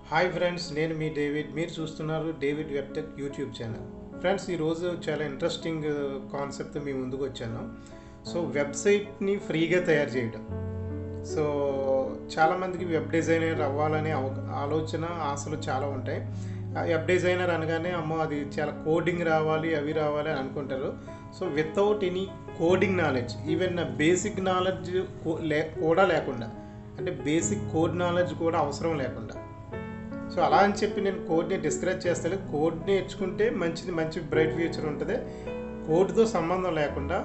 Hi friends, నేను మీ David. మీరు చూస్తున్నారు David web tech YouTube channel. Friends, ఈరోజు చాలా ఇంట్రెస్టింగ్ కాన్సెప్ట్ మీ ముందుకు వచ్చాను. సో వెబ్సైట్ని ఫ్రీగా తయారు చేయడం. సో చాలామందికి వెబ్ డిజైనర్ అవ్వాలనే ఆలోచన ఆశలు చాలా ఉంటాయి. వెబ్ డిజైనర్ అనగానే అమ్మో అది చాలా కోడింగ్ రావాలి అవి రావాలి అని అనుకుంటారు. So without any coding knowledge, even basic knowledge కూడా లేకుండా, అంటే బేసిక్ కోడ్ నాలెడ్జ్ కూడా అవసరం లేకుండా, సో అలా అని చెప్పి నేను కోడ్ని డిస్కరేజ్ చేస్తాను. కోడ్ నేర్చుకుంటే మంచి బ్రైట్ ఫ్యూచర్ ఉంటుంది. కోడ్తో సంబంధం లేకుండా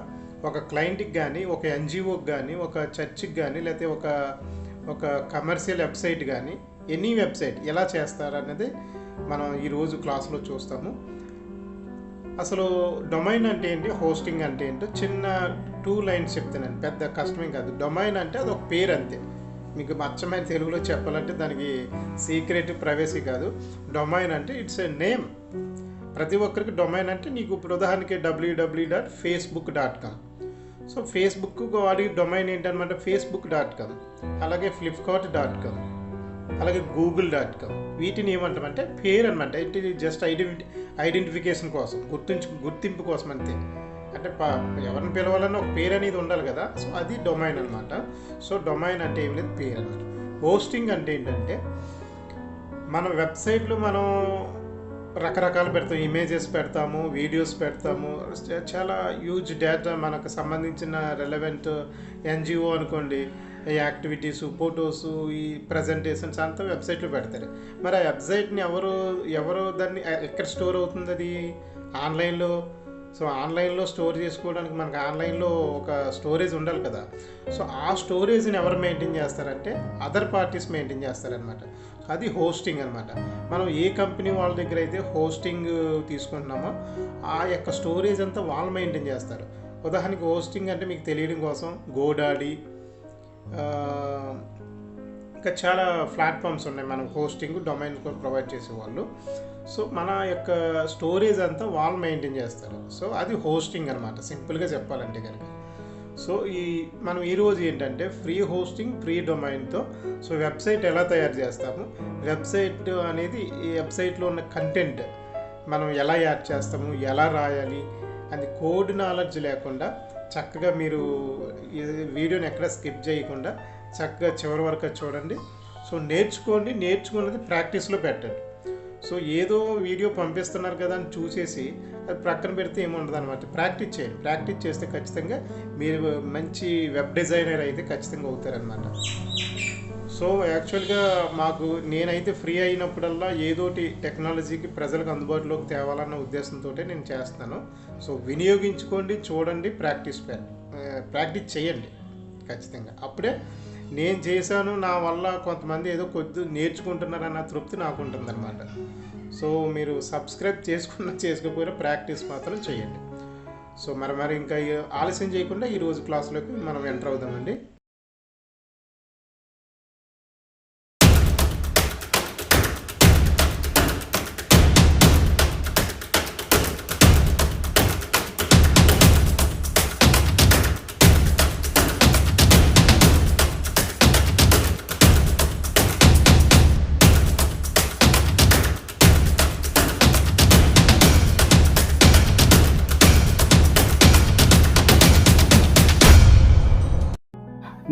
ఒక క్లయింట్కి కానీ, ఒక ఎన్జిఓకి కానీ, ఒక చర్చ్కి కానీ, లేకపోతే ఒక కమర్షియల్ వెబ్సైట్ కానీ, ఎనీ వెబ్సైట్ ఎలా చేస్తారనేది మనం ఈరోజు క్లాస్లో చూస్తాము. అసలు డొమైన్ అంటే ఏంటి, హోస్టింగ్ అంటే ఏంటో చిన్న 2 లైన్స్ చెప్తానండి. పెద్ద కష్టమేం కాదు. డొమైన్ అంటే అది ఒక పేరు అంతే. మీకు అచ్చమైన తెలుగులో చెప్పాలంటే దానికి సీక్రెట్ ప్రైవసీ కాదు. డొమైన్ అంటే ఇట్స్ ఏ నేమ్. ప్రతి ఒక్కరికి డొమైన్ అంటే, నీకు ఇప్పుడు ఉదాహరణకి www.facebook.com. సో ఫేస్బుక్ వాడి డొమైన్ ఏంటనమాట facebook.com, అలాగే flipkart.com, అలాగే google.com. వీటిని ఏమంటామంటే పేరు అనమాట. ఇది జస్ట్ ఐడెంటిఫికేషన్ కోసం, గుర్తింపు కోసం అంతే. అంటే ఎవరిని పిలవాలన్నా ఒక పేరు అనేది ఉండాలి కదా. సో అది డొమైన్ అనమాట. సో డొమైన్ అంటే ఏం లేదు, పేరు అనమాట. హోస్టింగ్ అంటే ఏంటంటే, మన వెబ్సైట్లో మనం రకరకాలు పెడతాం, ఇమేజెస్ పెడతాము, వీడియోస్ పెడతాము, చాలా హ్యూజ్ డేటా మనకు సంబంధించిన రెలవెంట్ ఎన్జిఓ అనుకోండి, ఈ యాక్టివిటీస్, ఫొటోస్, ఈ ప్రజెంటేషన్స్ అంతా వెబ్సైట్లో పెడతారు. మరి ఆ వెబ్సైట్ని ఎవరు దాన్ని ఎక్కడ స్టోర్ అవుతుంది? అది ఆన్లైన్లో. సో ఆన్లైన్లో స్టోర్ చేసుకోవడానికి మనకు ఆన్లైన్లో ఒక స్టోరేజ్ ఉండాలి కదా. సో ఆ స్టోరేజ్ని ఎవరు మెయింటైన్ చేస్తారంటే అదర్ పార్టీస్ మెయింటైన్ చేస్తారనమాట. అది హోస్టింగ్ అనమాట. మనం ఏ కంపెనీ వాళ్ళ దగ్గర అయితే హోస్టింగ్ తీసుకుంటున్నామో ఆ యొక్క స్టోరేజ్ అంతా వాళ్ళు మెయింటైన్ చేస్తారు. ఉదాహరణకి హోస్టింగ్ అంటే మీకు తెలియడం కోసం గోడాడీ, ఇంకా చాలా ప్లాట్ఫామ్స్ ఉన్నాయి మనం హోస్టింగ్ డొమైన్ ప్రొవైడ్ చేసేవాళ్ళు. సో మన యొక్క స్టోరేజ్ అంతా వాళ్ళు మెయింటైన్ చేస్తారు. సో అది హోస్టింగ్ అనమాట, సింపుల్గా చెప్పాలంటే కనుక. సో మనం ఈరోజు ఏంటంటే ఫ్రీ హోస్టింగ్, ఫ్రీ డొమైన్తో సో వెబ్సైట్ ఎలా తయారు చేస్తాము, వెబ్సైట్ అనేది ఈ వెబ్సైట్లో ఉన్న కంటెంట్ మనం ఎలా యాడ్ చేస్తాము, ఎలా రాయాలి అది కోడ్ నాలెడ్జ్ లేకుండా చక్కగా మీరు ఈ వీడియోని ఎక్కడ స్కిప్ చేయకుండా చక్కగా చివరి వరకు చూడండి. సో నేర్చుకున్నది ప్రాక్టీస్లో పెట్టండి. సో ఏదో వీడియో పంపిస్తున్నారు కదా అని చూసేసి అది ప్రక్కన పెడితే ఏముండదు అనమాట. ప్రాక్టీస్ చేయండి. ప్రాక్టీస్ చేస్తే ఖచ్చితంగా మీరు మంచి వెబ్ డిజైనర్ అయితే ఖచ్చితంగా అవుతారనమాట. సో యాక్చువల్గా నేనైతే ఫ్రీ అయినప్పుడల్లా ఏదోటి టెక్నాలజీకి ప్రజలకు అందుబాటులోకి తేవాలన్న ఉద్దేశంతో నేను చేస్తాను. సో వినియోగించుకోండి, చూడండి, ప్రాక్టీస్ చేయండి ఖచ్చితంగా. అప్పుడే నేను చేశాను, నా వల్ల కొంతమంది ఏదో కొద్ది నేర్చుకుంటున్నారన్న తృప్తి నాకు ఉంటుందన్నమాట. సో మీరు సబ్స్క్రైబ్ చేసుకోకపోయినా ప్రాక్టీస్ మాత్రం చేయండి. సో మరి ఇంకా ఆలస్యం చేయకుండా ఈరోజు క్లాసులోకి మనం ఎంటర్ అవుదామండి.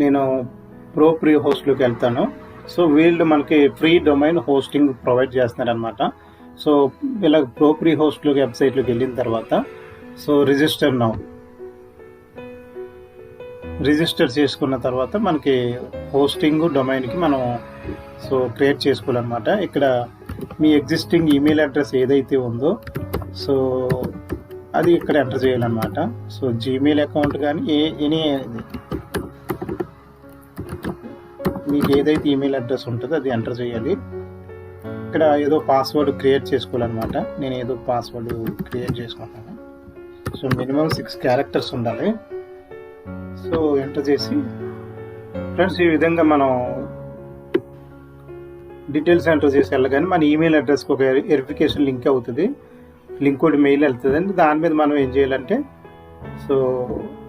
నేను ప్రీ హోస్ట్లోకి వెళ్తాను. సో వీళ్ళు మనకి ఫ్రీ డొమైన్ హోస్టింగ్ ప్రొవైడ్ చేస్తున్నారనమాట. సో ఇలా ప్రీ హోస్ట్లోకి వెబ్సైట్లోకి వెళ్ళిన తర్వాత సో రిజిస్టర్ చేసుకున్న తర్వాత మనకి హోస్టింగ్ డొమైన్కి మనం సో క్రియేట్ చేసుకోవాలన్నమాట. ఇక్కడ మీ ఎగ్జిస్టింగ్ ఈమెయిల్ అడ్రస్ ఏదైతే ఉందో సో అది ఇక్కడ ఎంటర్ చేయాలన్నమాట. సో జీమెయిల్ అకౌంట్ కానీ మీకు ఏదైతే ఈమెయిల్ అడ్రస్ ఉంటుందో అది ఎంటర్ చేయాలి. ఇక్కడ ఏదో పాస్వర్డ్ క్రియేట్ చేసుకోవాలన్నమాట. నేను ఏదో పాస్వర్డ్ క్రియేట్ చేసుకుంటాను. సో మినిమం 6 క్యారెక్టర్స్ ఉండాలి. సో ఎంటర్ చేసి ఫ్రెండ్స్ ఈ విధంగా మనం డీటెయిల్స్ ఎంటర్ చేసి వెళ్ళగానే మన ఈమెయిల్ అడ్రస్కి ఒక వెరిఫికేషన్ లింక్ అవుతుంది. లింక్ కూడా మెయిల్ వెళ్తుందండి. దాని మీద మనం ఏం చేయాలంటే సో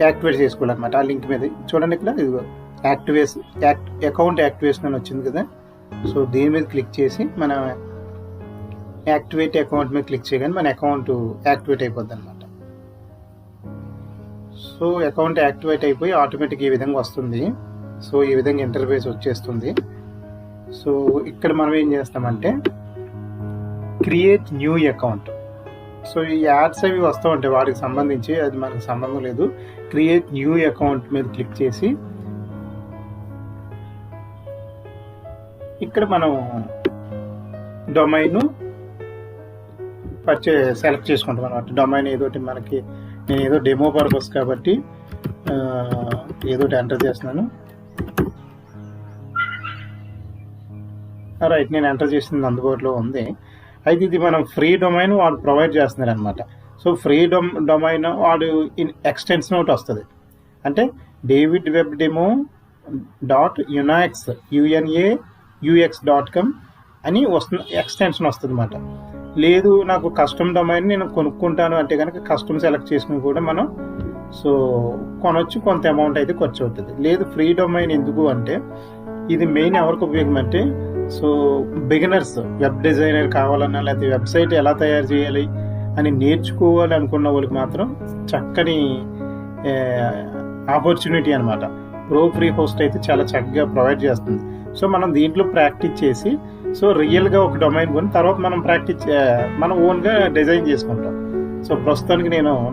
యాక్టివేట్ చేసుకోవాలన్నమాట. ఆ లింక్ మీద చూడండి, ఇక్కడ ఇదిగో అకౌంట్ యాక్టివేషన్ అని వచ్చింది కదా. సో దీని మీద క్లిక్ చేసి మన యాక్టివేట్ అకౌంట్ మీద క్లిక్ చేయగానే మన అకౌంట్ యాక్టివేట్ అయిపోద్ది అనమాట. సో అకౌంట్ యాక్టివేట్ అయిపోయి ఆటోమేటిక్ ఈ విధంగా వస్తుంది. సో ఈ విధంగా ఇంటర్ఫేస్ వచ్చేస్తుంది. సో ఇక్కడ మనం ఏం చేస్తామంటే క్రియేట్ న్యూ అకౌంట్. సో ఈ యాడ్స్ అవి వస్తూ ఉంటాయి వాటికి సంబంధించి, అది మనకు సంబంధం లేదు. క్రియేట్ న్యూ అకౌంట్ మీద క్లిక్ చేసి ఇక్కడ మనం డొమైన్ సెలెక్ట్ చేసుకుంటాం అనమాట. డొమైన్ ఏదోటి మనకి, నేను ఏదో డెమో పర్పస్ కాబట్టి ఏదోటి ఎంటర్ చేస్తున్నాను. రైట్, నేను ఎంటర్ చేసింది అందుబాటులో ఉంది. అయితే ఇది మనం ఫ్రీ డొమైన్ వాడు ప్రొవైడ్ చేస్తున్నారు అనమాట. సో ఫ్రీ డొమైన్ వాడు ఎక్స్టెన్షన్ ఒకటి వస్తుంది, అంటే davidwebdemo.unax.com అని వస్తుంది, ఎక్స్టెన్షన్ వస్తుంది అనమాట. లేదు నాకు కస్టమ్ డొమైన్ నేను కొనుక్కుంటాను అంటే కనుక కస్టమ్ సెలెక్ట్ చేసుకుని కూడా మనం సో కొనొచ్చు, కొంత అమౌంట్ అయితే ఖర్చు అవుతుంది. లేదు ఫ్రీ డొమైన్ ఎందుకు అంటే ఇది మెయిన్ ఎవరికి ఉపయోగం అంటే, సో బిగినర్స్, వెబ్ డిజైనర్ కావాలన్నా లేకపోతే వెబ్సైట్ ఎలా తయారు చేయాలి అని నేర్చుకోవాలి అనుకున్న వాళ్ళకి మాత్రం చక్కని ఆపర్చునిటీ అనమాట. ప్రో ఫ్రీ హోస్ట్ అయితే చాలా చక్కగా ప్రొవైడ్ చేస్తుంది. సో మనం దీంట్లో ప్రాక్టీస్ చేసి సో రియల్గా ఒక డొమైన్ కొని తర్వాత మనం మనం ఓన్గా డిజైన్ చేసుకుంటాం. సో ప్రస్తుతానికి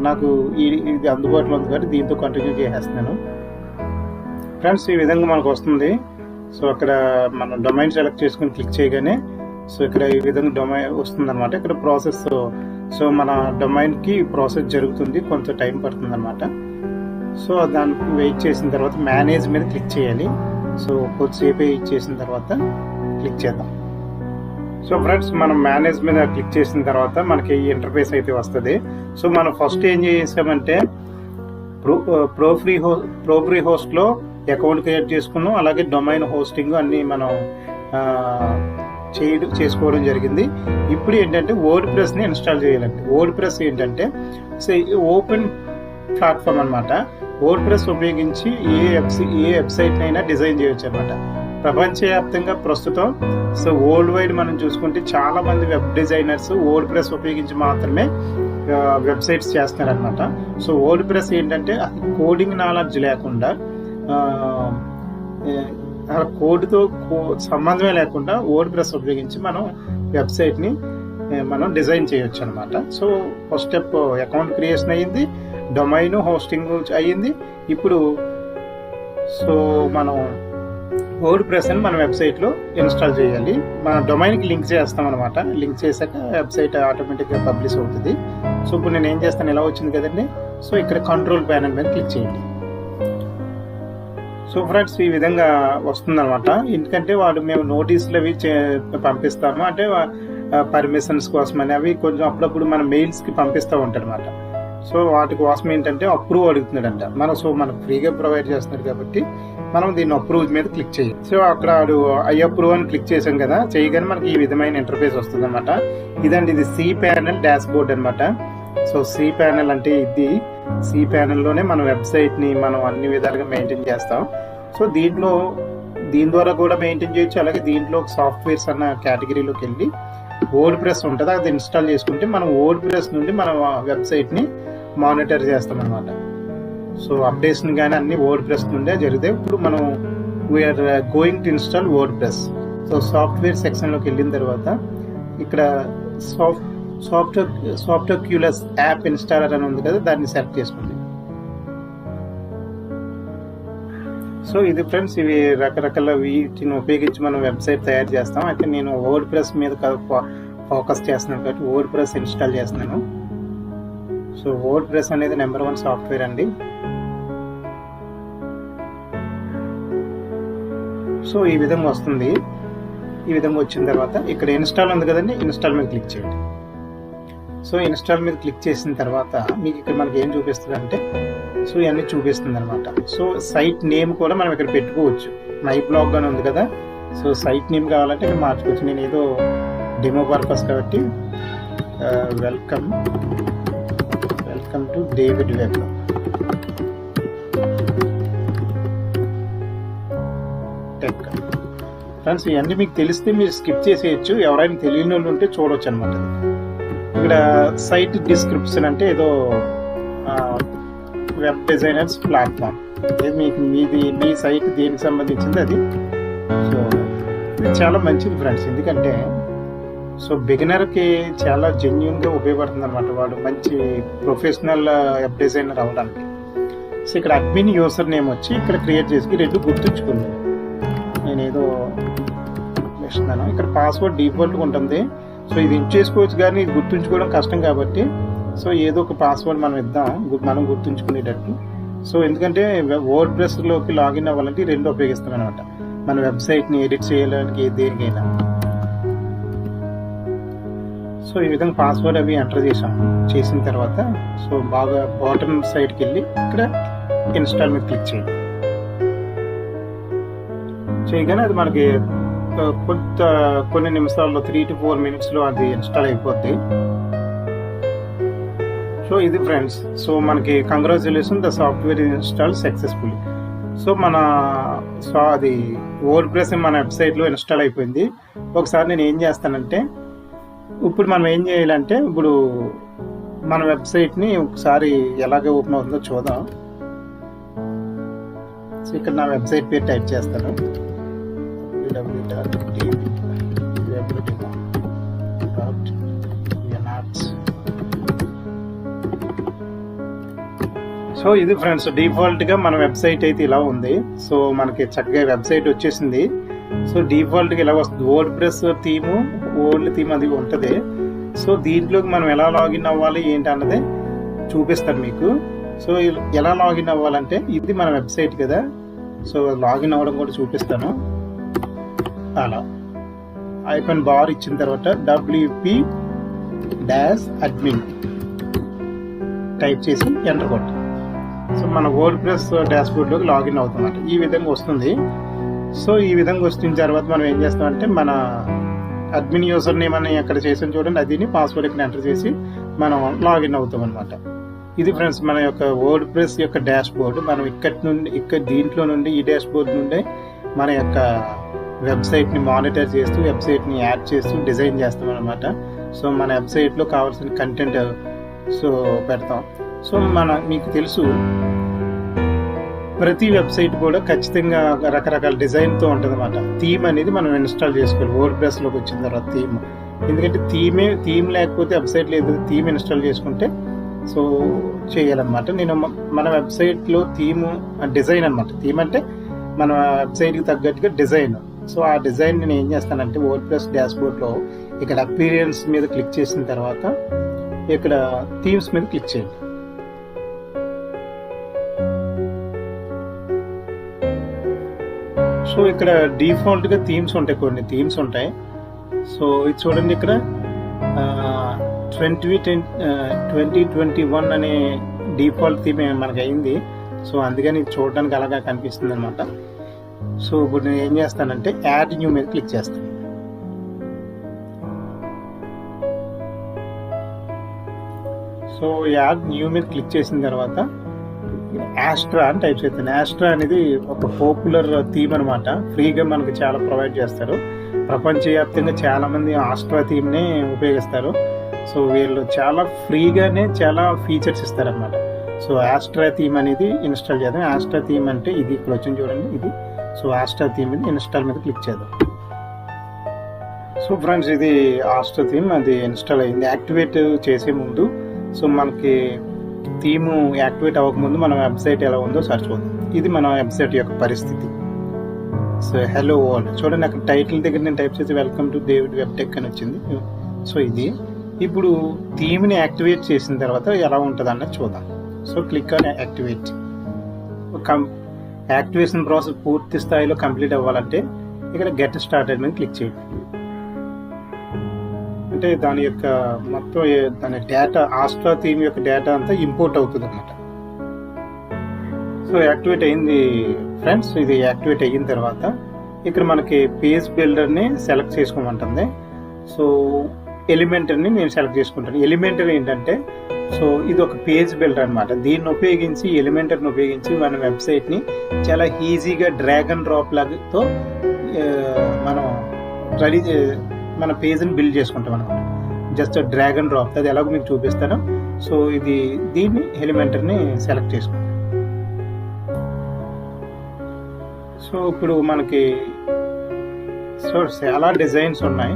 నాకు ఇది అందుబాటులో ఉంది కాబట్టి దీంతో కంటిన్యూ చేసేస్తున్నాను. ఫ్రెండ్స్ ఈ విధంగా మనకు వస్తుంది. సో అక్కడ మనం డొమైన్ సెలెక్ట్ చేసుకుని క్లిక్ చేయగానే సో ఇక్కడ ఈ విధంగా డొమైన్ వస్తుంది అనమాట. ఇక్కడ ప్రాసెస్, సో మన డొమైన్కి ప్రాసెస్ జరుగుతుంది, కొంత టైం పడుతుంది అనమాట. సో దానికి వెయిట్ చేసిన తర్వాత మేనేజ్ మీద క్లిక్ చేయాలి. సో కొద్దిసేపు వెయిట్ చేసిన తర్వాత క్లిక్ చేద్దాం. సో ఫ్రెండ్స్ మనం మేనేజ్ మీద క్లిక్ చేసిన తర్వాత మనకి ఈ ఇంటర్ఫేస్ అయితే వస్తుంది. సో మనం ఫస్ట్ ఏం చేసామంటే ప్రో ఫ్రీ హోస్ట్లో అకౌంట్ క్రియేట్ చేసుకున్నాం, అలాగే డొమైన్ హోస్టింగ్ అన్నీ మనం చేసుకోవడం జరిగింది. ఇప్పుడు ఏంటంటే వర్డ్ ప్రెస్ని ఇన్స్టాల్ చేయాలండి. వర్డ్ ప్రెస్ ఏంటంటే ఓపెన్ ప్లాట్ఫామ్ అనమాట. వర్డ్ ప్రెస్ ఉపయోగించి ఏ వెబ్సైట్నైనా డిజైన్ చేయొచ్చు అనమాట. ప్రపంచవ్యాప్తంగా ప్రస్తుతం సో వరల్డ్ వైడ్ మనం చూసుకుంటే చాలా మంది వెబ్ డిజైనర్స్ వర్డ్ ప్రెస్ ఉపయోగించి మాత్రమే వెబ్సైట్స్ చేస్తున్నారనమాట. సో వర్డ్ ప్రెస్ ఏంటంటే కోడింగ్ నాలెడ్జ్ లేకుండా, కోడ్తో సంబంధమే లేకుండా వర్డ్ ప్రెస్ ఉపయోగించి మనం వెబ్సైట్ని మనం డిజైన్ చేయొచ్చు అనమాట. So first step account creation అయ్యింది, డొమైన్ హోస్టింగ్ అయ్యింది. ఇప్పుడు సో మనం వర్డ్ ప్రెస్ అని మన వెబ్సైట్లో ఇన్స్టాల్ చేయాలి. మన డొమైన్కి లింక్ చేస్తాం అనమాట. లింక్ చేశాక వెబ్సైట్ ఆటోమేటిక్గా పబ్లిష్ అవుతుంది. సో ఇప్పుడు నేను ఏం చేస్తాను, ఇలా వచ్చింది కదండి. సో ఇక్కడ కంట్రోల్ ప్యానల్ మీద క్లిక్ చేయండి. సో ఫ్రెండ్స్ ఈ విధంగా వస్తుందన్నమాట. ఎందుకంటే మేము నోటీసులు అవి పంపిస్తాము, అంటే పర్మిషన్స్ కోసమని అవి కొంచెం అప్పుడప్పుడు మన మెయిల్స్కి పంపిస్తూ ఉంటాడు అనమాట. సో వాటి కోసం ఏంటంటే అప్రూవ్ అడుగుతున్నాడంట. మనకు ఫ్రీగా ప్రొవైడ్ చేస్తున్నాడు కాబట్టి మనం దీన్ని అప్రూవ్ మీద క్లిక్ చేయాలి. సో అక్కడ ఐ అప్రూవ్ అని క్లిక్ చేసాం కదా, చేయగానే మనకి ఈ విధమైన ఇంటర్ఫేస్ వస్తుంది అనమాట. ఇదండి, ఇది సి ప్యానెల్ డాష్ బోర్డ్ అనమాట. సో సి ప్యానెల్ అంటే ఇది, సి ప్యానెల్లోనే మన వెబ్సైట్ని మనం అన్ని విధాలుగా మెయింటైన్ చేస్తాం. సో దీని ద్వారా కూడా మెయింటైన్ చేయొచ్చు. అలాగే దీంట్లో సాఫ్ట్వేర్స్ అన్న కేటగిరీలోకి వెళ్ళి వర్డ్ ప్రెస్ ఉంటుంది, అది ఇన్స్టాల్ చేసుకుంటే మనం వర్డ్ ప్రెస్ నుండి మన వెబ్సైట్ని మానిటర్ చేస్తాం అనమాట. సో అప్డేషన్ కానీ అన్ని వర్డ్ ప్రెస్ నుండే జరిగితే ఇప్పుడు మనం we're going to install WordPress. So software సెక్షన్లోకి వెళ్ళిన తర్వాత ఇక్కడ సాఫ్ట్వేర్ క్యూలస్ యాప్ ఇన్స్టాలర్ అని ఉంది కదా, దాన్ని సెలెక్ట్ చేసుకోండి. సో ఇది ఫ్రెండ్స్, ఇవి రకరకాల వీటిని ఉపయోగించి మనం వెబ్సైట్ తయారు చేస్తాం. అయితే నేను వర్డ్ ప్రెస్ మీద ఫోకస్ చేస్తున్నాను కాబట్టి వర్డ్ ప్రెస్ ఇన్స్టాల్ చేస్తున్నాను. సో వర్డ్ ప్రెస్ అనేది నెంబర్ 1 సాఫ్ట్వేర్ అండి. సో ఈ విధంగా వస్తుంది. ఈ విధంగా వచ్చిన తర్వాత ఇక్కడ ఇన్స్టాల్ ఉంది కదండి, ఇన్స్టాల్ మీద క్లిక్ చేయండి. సో ఇన్స్టాల్ మీద క్లిక్ చేసిన తర్వాత మీకు ఇక్కడ మనకి ఏం చూపిస్తుంది అంటే, సో ఇవన్నీ చూపిస్తుంది అనమాట. సో సైట్ నేమ్ కూడా మనం ఇక్కడ పెట్టుకోవచ్చు. మై బ్లాగ్ అని ఉంది కదా, సో సైట్ నేమ్ కావాలంటే ఇక్కడ మార్చుకోవచ్చు. నేను ఏదో డెమో పర్పస్ కాబట్టి welcome to David web tech. Friends ఇవన్నీ మీకు తెలిస్తే మీరు స్కిప్ చేసేయచ్చు, ఎవరైనా తెలియని వాళ్ళు ఉంటే చూడవచ్చు అనమాట. ఇక్కడ సైట్ డిస్క్రిప్షన్ అంటే ఏదో వెబ్ డిజైనర్స్ ప్లాట్ఫామ్, మీకు మీ సైట్ దేనికి సంబంధించింది అది. సో ఇది చాలా మంచిది ఫ్రెండ్స్, ఎందుకంటే సో బిగినర్కి చాలా జెన్యున్గా ఉపయోగపడుతుంది అనమాట, వాడు మంచి ప్రొఫెషనల్ వెబ్ డిజైనర్ అవ్వడానికి. సో ఇక్కడ అడ్మిన్ యూజర్ నేమ్ వచ్చి ఇక్కడ క్రియేట్ చేసి రెండు గుర్తుంచుకుంది. నేను ఏదో ఇస్తున్నాను, ఇక్కడ పాస్వర్డ్ డిఫాల్ట్గా ఉంటుంది. సో ఇది ఇచ్చేసుకోవచ్చు కానీ ఇది గుర్తుంచుకోవడం కష్టం కాబట్టి సో ఏదో ఒక పాస్వర్డ్ మనం ఇద్దాం, మనం గుర్తుంచుకునేటట్టు. సో ఎందుకంటే వర్డ్ ప్రెస్లోకి లాగిన్ అవ్వాలంటే రెండు ఉపయోగిస్తాం అనమాట, మన వెబ్సైట్ని ఎడిట్ చేయడానికి దేనికైనా. సో ఈ విధంగా పాస్వర్డ్ అవి ఎంటర్ చేసిన తర్వాత సో బాగా బాటమ్ సైడ్కి వెళ్ళి ఇక్కడ ఇన్స్టాల్ మీద క్లిక్ చేయండి. చేయగానే అది మనకి కొన్ని నిమిషాల్లో 3 to 4 minutes అది ఇన్స్టాల్ అయిపోద్ది. సో ఇది ఫ్రెండ్స్, సో మనకి congratulation, the software install successfully. So అది వర్డ్ ప్రెస్ మన వెబ్సైట్లో ఇన్స్టాల్ అయిపోయింది. ఒకసారి నేను ఏం చేస్తానంటే, ఇప్పుడు మనం ఏం చేయాలంటే ఇప్పుడు మన వెబ్సైట్ని ఒకసారి ఎలాగ ఓపెన్ అవుతుందో చూద్దాం. సో ఇక్కడ నా వెబ్సైట్ పేరు టైప్ చేస్తాను, సో ఇది ఫ్రెండ్స్ డిఫాల్ట్గా మన వెబ్సైట్ అయితే ఇలా ఉంది. సో మనకి చక్కగా వెబ్సైట్ వచ్చేసింది. సో డిఫాల్ట్గా ఇలా వస్తుంది, word press theme, old theme అది ఉంటుంది. సో దీంట్లోకి మనం ఎలా లాగిన్ అవ్వాలి ఏంటి అన్నది చూపిస్తాను మీకు. సో ఎలా లాగిన్ అవ్వాలంటే ఇది మన వెబ్సైట్ కదా, సో లాగిన్ అవ్వడం కూడా చూపిస్తాను. అలా ఐకాన్ బార్ ఇచ్చిన తర్వాత wp-admin టైప్ చేసి ఎంటర్ కొట్టు. సో మన వర్డ్ ప్రెస్ డాష్బోర్డ్లోకి లాగిన్ అవుతుందన్నమాట. ఈ విధంగా వస్తుంది. సో ఈ విధంగా వచ్చిన తర్వాత మనం ఏం చేస్తామంటే మన అడ్మిన్ యూజర్ నేమ్ అని ఎక్కడ చేసాం చూడండి, అది పాస్వర్డ్ ఇక్కడ ఎంటర్ చేసి మనం లాగిన్ అవుతాం అనమాట. ఇది ఫ్రెండ్స్ మన యొక్క వర్డ్ ప్రెస్ యొక్క డాష్బోర్డ్. మనం ఇక్కడ దీంట్లో నుండి ఈ డాష్బోర్డ్ నుండి మన యొక్క వెబ్సైట్ని మానిటర్ చేస్తూ వెబ్సైట్ని యాడ్ చేస్తూ డిజైన్ చేస్తాం అనమాట. సో మన వెబ్సైట్లో కావాల్సిన కంటెంట్ సో పెడతాం. సో మీకు తెలుసు ప్రతి వెబ్సైట్ కూడా ఖచ్చితంగా రకరకాల డిజైన్తో ఉంటుంది అనమాట. థీమ్ అనేది మనం ఇన్స్టాల్ చేసుకోవాలి వర్డ్ ప్రెస్లోకి వచ్చిన తర్వాత థీమ్, ఎందుకంటే థీమ్ లేకపోతే వెబ్సైట్లో ఏదైతే థీమ్ ఇన్స్టాల్ చేసుకుంటే సో చేయాలన్నమాట. నేను మన వెబ్సైట్లో థీము డిజైన్ అనమాట, థీమ్ అంటే మన వెబ్సైట్కి తగ్గట్టుగా డిజైన్. సో ఆ డిజైన్ నేను ఏం చేస్తానంటే వర్డ్ ప్రెస్ డాష్బోర్డ్లో ఇక్కడ అపీరియన్స్ మీద క్లిక్ చేసిన తర్వాత ఇక్కడ థీమ్స్ మీద క్లిక్ చేయండి. సో ఇక్కడ డిఫాల్ట్గా థీమ్స్ ఉంటాయి, కొన్ని థీమ్స్ ఉంటాయి. సో ఇది చూడండి, ఇక్కడ 2021 అనే డిఫాల్ట్ థీమ్ మనకి అయింది. సో అందుకని చూడడానికి అలాగా కనిపిస్తుంది అనమాట. సో ఇప్పుడు నేను ఏం చేస్తానంటే యాడ్ న్యూ మీద క్లిక్ చేస్తాను. సో యాడ్ న్యూ మీద క్లిక్ చేసిన తర్వాత ఆస్ట్రా అని టైప్ చేస్తాను. ఆస్ట్రా అనేది ఒక పాపులర్ థీమ్ అనమాట, ఫ్రీగా మనకు చాలా ప్రొవైడ్ చేస్తారు. ప్రపంచవ్యాప్తంగా చాలా మంది ఆస్ట్రా థీమ్ని ఉపయోగిస్తారు. సో వీళ్ళు చాలా ఫ్రీగానే చాలా ఫీచర్స్ ఇస్తారనమాట. సో ఆస్ట్రా థీమ్ అనేది ఇన్స్టాల్ చేద్దాం. ఆస్ట్రా థీమ్ అంటే ఇది ఇక్కడ వచ్చింది చూడండి, ఇది. సో ఆస్ట్రా థీమ్ మీద ఇన్స్టాల్ మీద క్లిక్ చేద్దాం. సో ఫ్రెండ్స్ ఇది ఆస్ట్రా థీమ్ అది ఇన్స్టాల్ అయింది. యాక్టివేట్ చేసే ముందు సో మనకి థీము యాక్టివేట్ అవ్వకముందు మన వెబ్సైట్ ఎలా ఉందో సర్చ్ చూద్దాం. ఇది మన వెబ్సైట్ యొక్క పరిస్థితి. సో హలో వరల్డ్ చూడండి, అక్కడ టైటిల్ దగ్గర నేను టైప్ చేసి welcome to David web tech అని వచ్చింది. సో ఇది ఇప్పుడు థీమ్ని యాక్టివేట్ చేసిన తర్వాత ఎలా ఉంటుంది అన్నది చూద్దాం. So click on activate. Activation process పూర్తి స్థాయిలో కంప్లీట్ అవ్వాలంటే ఇక్కడ గెట్ స్టార్టెడ్ మీద క్లిక్ చేయండి. అంటే దాని యొక్క మొత్తం దాని డేటా ఆస్ట్రా థీమ్ యొక్క డేటా అంతా ఇంపోర్ట్ అవుతుంది అన్నమాట. సో యాక్టివేట్ అయింది ఫ్రెండ్స్. ఇది యాక్టివేట్ అయిన తర్వాత ఇక్కడ మనకి పేజ్ బిల్డర్ని సెలెక్ట్ చేసుకోమంటుంది. సో ఎలిమెంటర్ని నేను సెలెక్ట్ చేసుకుంటాను. ఎలిమెంటర్ ఏంటంటే సో ఇది ఒక పేజ్ బిల్డర్ అనమాట. దీన్ని ఉపయోగించి ఎలిమెంటర్ని ఉపయోగించి మన వెబ్సైట్ని చాలా ఈజీగా డ్రాగ్ అండ్ డ్రాప్ లాతో మనం రెడీ మన పేజ్ని బిల్డ్ చేసుకుంటాం అనమాట. జస్ట్ డ్రాగ్ అండ్ డ్రాప్, అది ఎలాగో మీకు చూపిస్తాను. సో దీన్ని ఎలిమెంటర్ని సెలెక్ట్ చేసుకుంటాం. సో ఇప్పుడు మనకి చాలా డిజైన్స్ ఉన్నాయి.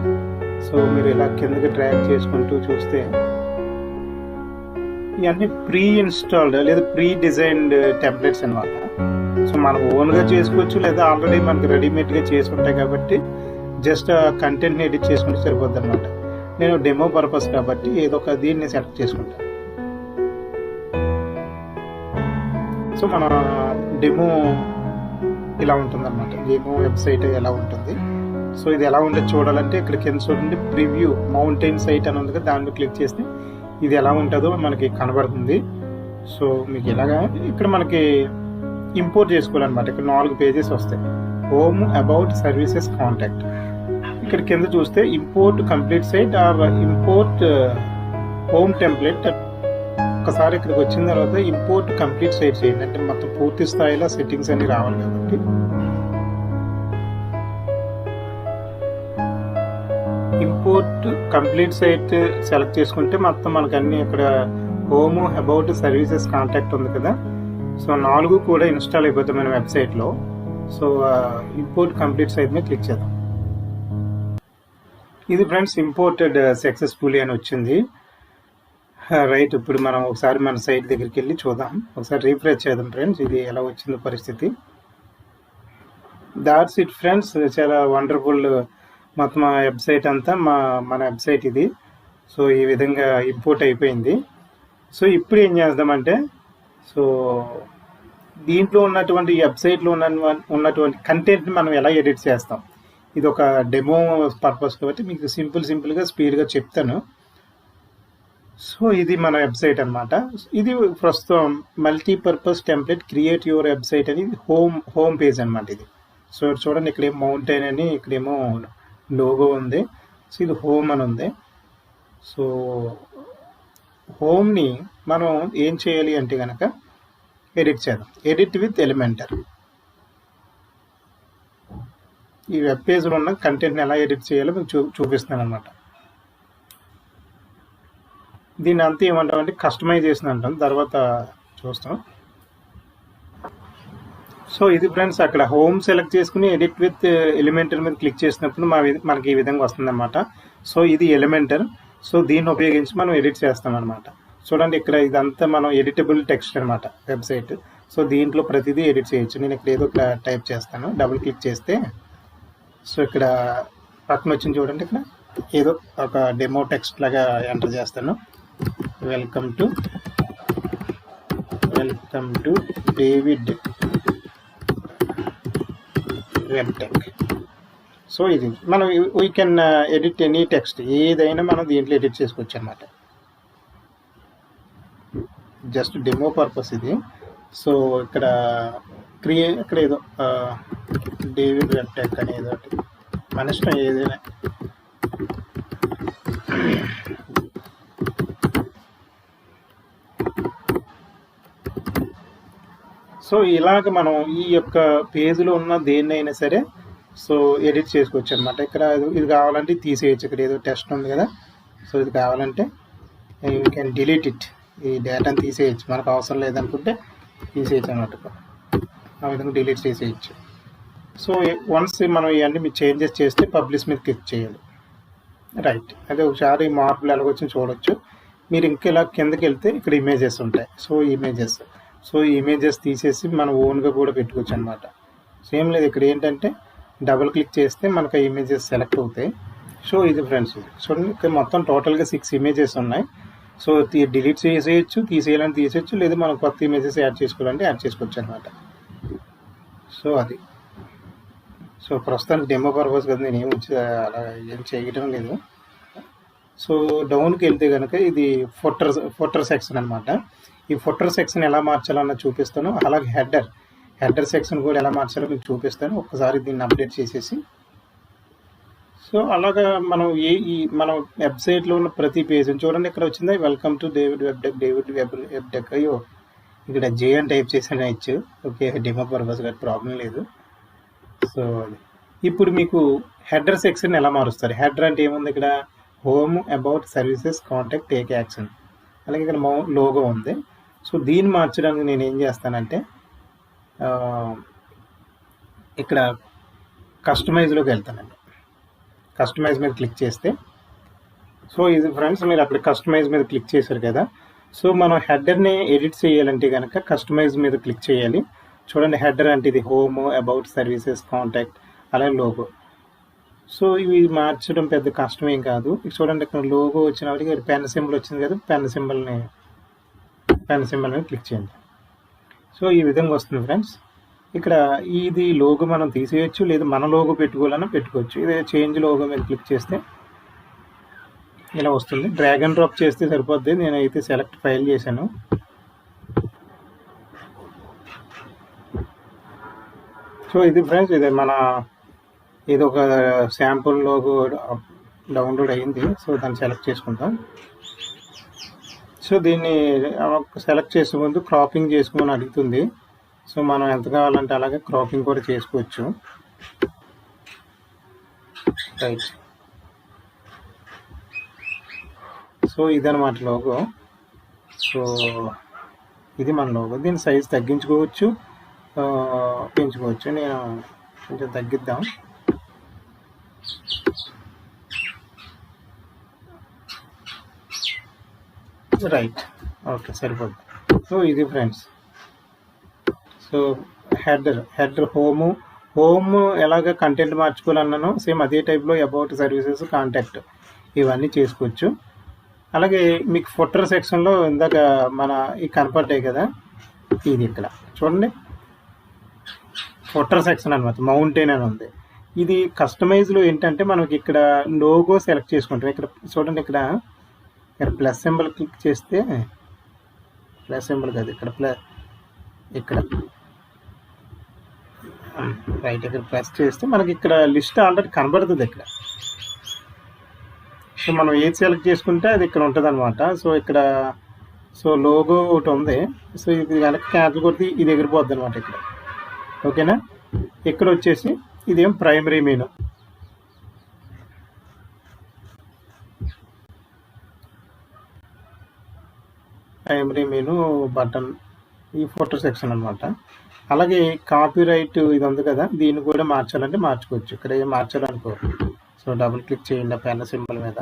సో మీరు ఇలా కిందకి డ్రాగ్ చేసుకుంటూ చూస్తే ఇవన్నీ ప్రీ ఇన్స్టాల్డ్ లేదా ప్రీ డిజైన్డ్ టెంప్లెట్స్ అనమాట. సో మనం ఓన్గా చేసుకోవచ్చు, లేదా ఆల్రెడీ మనకి రెడీమేడ్గా చేసి ఉంటాయి కాబట్టి జస్ట్ కంటెంట్ని ఎడిట్ చేసుకుంటే సరిపోద్ది అనమాట. నేను డెమో పర్పస్ కాబట్టి ఏదో ఒక దీన్ని సెలెక్ట్ చేసుకుంటాను. సో మన డెమో ఇలా ఉంటుంది అనమాట. డెమో వెబ్సైట్ ఎలా ఉంటుంది. సో ఇది ఎలా ఉంటుంది చూడాలంటే ఇక్కడ కింద చూడండి, ప్రివ్యూ మౌంటైన్ సైట్ అని ఉంది కదా, దాన్ని క్లిక్ చేస్తే ఇది ఎలా ఉంటుందో మనకి కనబడుతుంది. సో మీకు ఇలాగా ఇక్కడ మనకి ఇంపోర్ట్ చేసుకోవాలన్నమాట. ఇక్కడ 4 పేజెస్ వస్తాయి. Home, about, services, contact. ఇక్కడ కింద చూస్తే import complete site or import home template. ఒకసారి ఇక్కడికి వచ్చిన తర్వాత ఇంపోర్ట్ కంప్లీట్ సైట్ చేయండి, అంటే మొత్తం పూర్తి స్థాయిలో సెట్టింగ్స్ అన్ని రావాలి కాబట్టి. ఇంపోర్ట్ కంప్లీట్ సైట్ సెలెక్ట్ చేసుకుంటే మొత్తం మనకు అన్ని ఇక్కడ హోమ్, అబౌట్, సర్వీసెస్, కాంటాక్ట్ ఉంది కదా. సో 4 కూడా ఇన్స్టాల్ అయిపోతాయి మన వెబ్సైట్లో. సో ఇంపోర్ట్ కంప్లీట్ సైట్ మీద క్లిక్ చేద్దాం. ఇది ఫ్రెండ్స్ ఇంపోర్టెడ్ సక్సెస్ఫుల్లీ అని వచ్చింది. రైట్, ఇప్పుడు మనం ఒకసారి మన సైట్ దగ్గరికి వెళ్ళి చూద్దాం. ఒకసారి రీఫ్రెష్ చేద్దాం ఫ్రెండ్స్, ఇది ఎలా వచ్చిందో పరిస్థితి. దాట్స్ ఇట్ ఫ్రెండ్స్, చాలా వండర్ఫుల్. మొత్తం వెబ్సైట్ అంతా మన వెబ్సైట్ ఇది. సో ఈ విధంగా ఇంపోర్ట్ అయిపోయింది. సో ఇప్పుడు ఏం చేద్దామంటే, సో దీంట్లో ఉన్నటువంటి వెబ్సైట్లో ఉన్నటువంటి కంటెంట్ని మనం ఎలా ఎడిట్ చేస్తాం, ఇది ఒక డెమో పర్పస్ కాబట్టి మీకు సింపుల్గా స్పీడ్గా చెప్తాను. సో ఇది మన వెబ్సైట్ అనమాట. ఇది ప్రస్తుతం multipurpose template create your website అని హోమ్ పేజ్ అనమాట ఇది. సో చూడండి, ఇక్కడేమో మౌంటైన్ అని, ఇక్కడేమో లోగో ఉంది. సో ఇది హోమ్ అని ఉంది. సో హోమ్ని మనం ఏం చేయాలి అంటే కనుక ఎడిట్ చేద్దాం. Edit with Elementor. ఈ వెబ్ పేజ్లో ఉన్న కంటెంట్ని ఎలా ఎడిట్ చేయాలో మీకు చూపిస్తాను అనమాట. దీన్ని అంతా ఏమంటామంటే కస్టమైజేషన్ అంటాం, తర్వాత చూస్తాం. సో ఇది ఫ్రెండ్స్, అక్కడ హోమ్ సెలెక్ట్ చేసుకుని ఎడిట్ విత్ ఎలిమెంటర్ మీద క్లిక్ చేసినప్పుడు మనకి ఈ విధంగా వస్తుంది అనమాట. సో ఇది ఎలిమెంటర్. సో దీన్ని ఉపయోగించి మనం ఎడిట్ చేస్తాం అనమాట. చూడండి, ఇక్కడ ఇదంతా మనం ఎడిటబుల్ టెక్స్ట్ అనమాట వెబ్సైట్. సో దీంట్లో ప్రతిదీ ఎడిట్ చేయొచ్చు. నేను ఇక్కడ ఏదో టైప్ చేస్తాను, డబుల్ క్లిక్ చేస్తే సో ఇక్కడ పక్కన వచ్చింది చూడండి, ఇక్కడ ఏదో ఒక డెమో టెక్స్ట్ లాగా ఎంటర్ చేస్తాను. Welcome to David web tech. So ఇది మనం we can edit any text, ఏదైనా మనం దీంట్లో ఎడిట్ చేసుకోవచ్చు అనమాట. జస్ట్ డెమో పర్పస్ ఇది. సో ఇక్కడ ఇక్కడ ఏదో డేవిడ్ వెబ్టెక్ అని ఏదో మన ఇష్టం ఏదైనా. సో ఇలాగ మనం ఈ యొక్క పేజ్లో ఉన్న దేన్నైనా సరే సో ఎడిట్ చేసుకోవచ్చు అనమాట. ఇక్కడ ఇది కావాలంటే తీసేయచ్చు. ఇక్కడ ఏదో టెస్ట్ ఉంది కదా, సో ఇది కావాలంటే యూ కెన్ డిలీట్ ఇట్. ఈ డేటాని తీసేయచ్చు, మనకు అవసరం లేదనుకుంటే తీసేయచ్చు అనమాట. ఆ విధంగా డిలీట్ చేసేయచ్చు. సో వన్స్ మనం ఇవన్నీ మీరు చేంజెస్ చేస్తే పబ్లిష్ మీద క్లిక్ చేయాలి. రైట్, అదే ఒకసారి మార్పులు ఎలాగొచ్చింది చూడొచ్చు. మీరు ఇంకా ఇలా కిందకి వెళ్తే ఇక్కడ ఇమేజెస్ ఉంటాయి. సో ఇమేజెస్ తీసేసి మనం ఓన్గా కూడా పెట్టుకోవచ్చు అనమాట. సేమ్ లేదు, ఇక్కడ ఏంటంటే డబుల్ క్లిక్ చేస్తే మనకు ఆ ఇమేజెస్ సెలెక్ట్ అవుతాయి. సో ఇది ఫ్రెండ్స్, చూడండి ఇక్కడ మొత్తం టోటల్గా 6 ఇమేజెస్ ఉన్నాయి. సో డిలీట్ చేసేయచ్చు, తీసేయాలని తీసేయచ్చు, లేదా మనం కొత్త ఇమేజెస్ యాడ్ చేసుకోవాలంటే యాడ్ చేసుకోవచ్చు అనమాట. సో అది సో ప్రస్తుతానికి డెమో పర్పస్ కదా, నేను అలా ఏం చేయడం లేదు. సో డౌన్కి వెళ్తే కనుక ఇది ఫుటర్ సెక్షన్ అనమాట. ఈ ఫుటర్ సెక్షన్ ఎలా మార్చాలన్న చూపిస్తాను. అలాగే హెడర్ సెక్షన్ కూడా ఎలా మార్చాలో మీకు చూపిస్తాను. ఒక్కసారి దీన్ని అప్డేట్ చేసేసి సో అలాగా మనం మనం వెబ్సైట్లో ఉన్న ప్రతి పేజ్ని చూడండి. ఇక్కడ వచ్చిందా వెల్కమ్ టు డేవిడ్ వెబ్టెక్. అయ్యో ఇక్కడ జే అని టైప్ చేసాను ఇచ్చు. ఓకే, డెమో పర్పస్ కానీ ప్రాబ్లం లేదు. సో ఇప్పుడు మీకు హెడర్ సెక్షన్ ఎలా మారుస్తారు? హెడర్ అంటే ఏముంది ఇక్కడ? Home, about, services, contact, take action. అలాగే ఇక్కడ లోగో ఉంది. సో దీన్ని మార్చడానికి నేను ఏం చేస్తానంటే ఇక్కడ కస్టమైజ్లోకి వెళ్తానండి. కస్టమైజ్ మీద క్లిక్ చేస్తే, సో ఇది ఫ్రెండ్స్ మీరు అక్కడ కస్టమైజ్ మీద క్లిక్ చేశారు కదా. సో మనం హెడర్ని ఎడిట్ చేయాలంటే కనుక కస్టమైజ్ మీద క్లిక్ చేయాలి. చూడండి, హెడర్ అంటే ఇది హోమ్, అబౌట్, సర్వీసెస్, కాంటాక్ట్, అలాగే లోగో. సో ఇవి మార్చడం పెద్ద కష్టమేం కాదు. చూడండి, ఇక్కడ లోగో వచ్చినప్పటికీ పెన్ సింబల్ వచ్చింది కదా, పెన్ సింబల్ మీద క్లిక్ చేయండి. సో ఈ విధంగా వస్తుంది ఫ్రెండ్స్. ఇక్కడ ఇది లోగో మనం తీసేయచ్చు, లేదా మన లోగో పెట్టుకోవాలన్నా పెట్టుకోవచ్చు. ఇదే చేంజ్ లోగో మీద క్లిక్ చేస్తే ఇలా వస్తుంది. డ్రాగ్ అండ్ డ్రాప్ చేస్తే సరిపోద్ది. నేనైతే సెలెక్ట్ ఫైల్ చేశాను. సో ఇది ఫ్రెండ్స్, ఇది ఒక శాంపుల్ లోగో డౌన్లోడ్ అయ్యింది. సో దాన్ని సెలెక్ట్ చేసుకుంటాం. సో దీన్ని సెలెక్ట్ చేసే ముందు క్రాపింగ్ చేసుకోమని అడుగుతుంది. సో మనం ఎంత కావాలంటే అలాగే క్రాపింగ్ కూడా చేసుకోవచ్చు. రైట్. సో ఇదన్నమాట లోగో. సో ఇది మన లోగో. దీని సైజ్ తగ్గించుకోవచ్చు, పెంచుకోవచ్చు. నేను కొంచెం తగ్గిద్దాం. రైట్, ఓకే, సరిపోద్ది. సో ఇది ఫ్రెండ్స్. సో హెడర్ హోమ్ ఎలాగ కంటెంట్ మార్చుకోవాలన్నానో సేమ్ అదే టైప్లో అబౌట్, సర్వీసెస్, కాంటాక్ట్ ఇవన్నీ చేసుకోవచ్చు. అలాగే మీకు ఫుటర్ సెక్షన్లో ఇందాక ఈ కనపడ్డాయి కదా, ఇది ఇక్కడ చూడండి, ఫుటర్ సెక్షన్ అనమాట, మౌంటైన్ అని ఉంది. ఇది కస్టమైజ్లో ఏంటంటే మనకి ఇక్కడ లోగో సెలెక్ట్ చేసుకుంటాం. ఇక్కడ చూడండి, ఇక్కడ ప్లస్ సింబల్ క్లిక్ చేస్తే, ప్లస్ సింబల్ కాదు, ఇక్కడ రైట్, ఇక్కడ ప్రెస్ చేస్తే మనకి ఇక్కడ లిస్ట్ ఆల్రెడీ కనబడుతుంది ఇక్కడ. సో మనం ఏది సెలెక్ట్ చేసుకుంటే అది ఇక్కడ ఉంటుంది అనమాట. సో లోగో ఒకటి ఉంది. సో ఇది కనుక క్యాన్సిల్ కొడితే ఇది ఎగిరిపోద్ది అనమాట ఇక్కడ. ఓకేనా? ఇక్కడ వచ్చేసి ఇదేం ప్రైమరీ మెనూ. బటన్, ఈ ఫోటో సెక్షన్ అనమాట. అలాగే కాపీ రైట్ ఇది ఉంది కదా, దీన్ని కూడా మార్చాలంటే మార్చుకోవచ్చు. ఇక్కడ ఏం మార్చాలనుకో, సో డబుల్ క్లిక్ చేయండి పెన్ సింబల్ మీద.